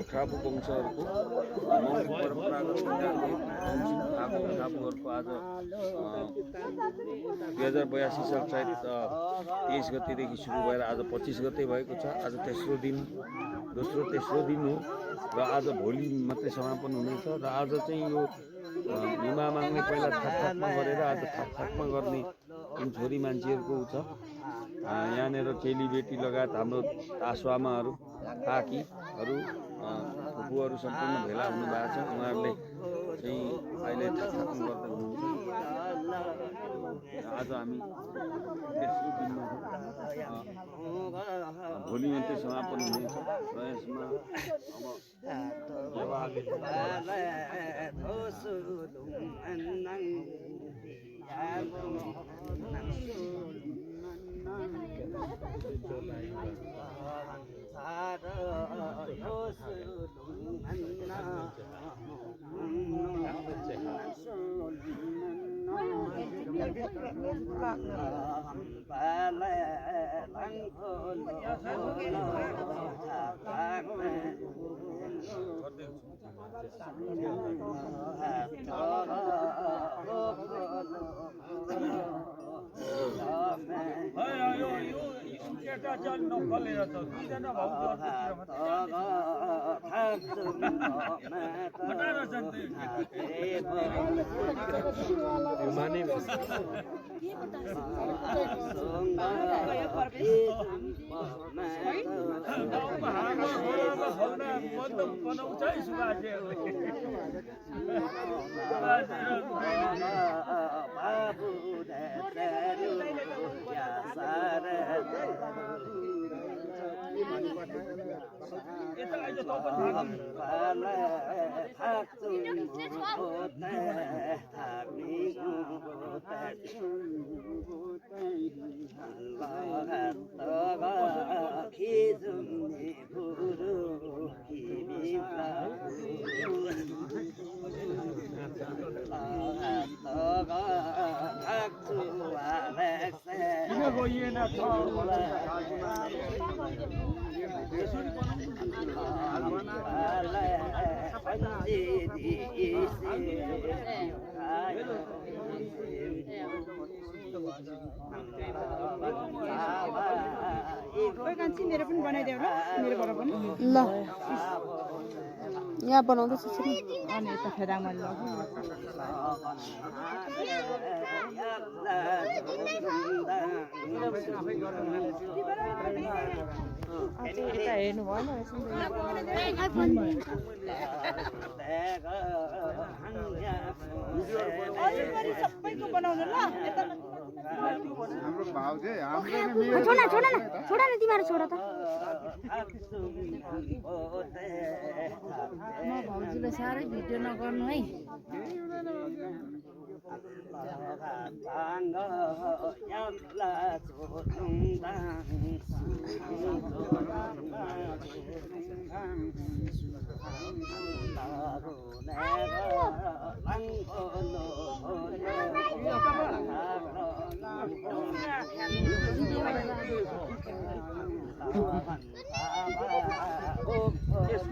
खाबु वंशहरूको मौलिक परम्परागत खाबुहरूको आज 2082 साल चैत 23 गतेदेखि सुरु भएर आज 25 गते भएको छ। आज तेस्रो दिन हो र आज भोलि मात्रै समापन हुनेछ र आज चाहिँ यो हिमा माग्ने पहिला थाकथाकमा गरेर आज थाकथाकमा गर्ने जुन छोरी मान्छेहरूको छ यहाँनिर चेलीबेटी लगायत हाम्रो आश्वामाहरू काकीहरू फुपूहरू सम्पूर्ण भेला हुनुभएको छ। उहाँहरूले चाहिँ अहिले थाकथाकमा गर्दै हुनुहुन्छ। आज हामी तेस्रो दिनमा भोलि मात्रै समापन हुनेछ र यसमा मेरो पनि बनाइदेऊ ल मेरोबाट पनि ल यहाँ बनाउँदैछ अनि यता फेदामा ल यता हेर्नु भएन सबैको बनाउनु ल हाम्रो भाउ चाहिँ छोडा न तिमीहरू छोड त म भाउजूलाई साह्रै भिडियो नगर्नु है।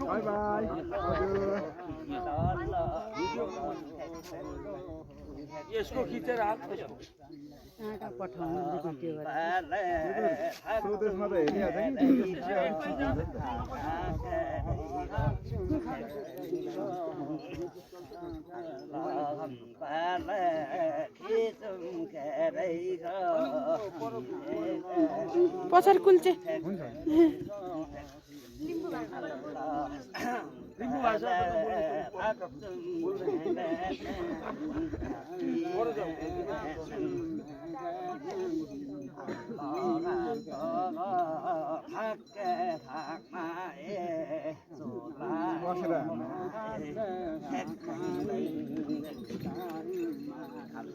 बाई बाई यसको खिचेर हाल पठाउनु भिडियो स्वदेशमा त हेरिहाल्छ पछाडि कुल्चे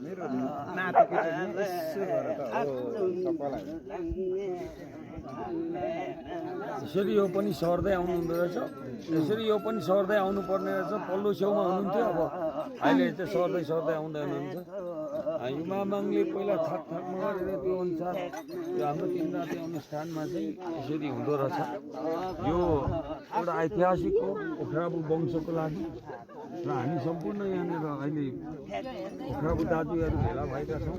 मेरो नातिको चाहिँ यसो गरेर त हो सबैलाई यसरी यो पनि सर्दै आउनु हुँदो रहेछ यसरी यो पनि सर्दै आउनुपर्ने रहेछ पल्लो छेउमा हुनुहुन्थ्यो अब अहिले चाहिँ सर्दै आउँदै हुनुहुन्छ युमा माङले पहिला थाकमा गरेर त्यो अनुसार यो हाम्रो 3 राते अनुष्ठानमा चाहिँ यसरी हुँदो रहेछ यो एउटा ऐतिहासिक हो ओख्राबु वंशको लागि र हामी सम्पूर्ण यहाँनिर अहिले ओख्राबु दाजुहरू भेला भएका छौँ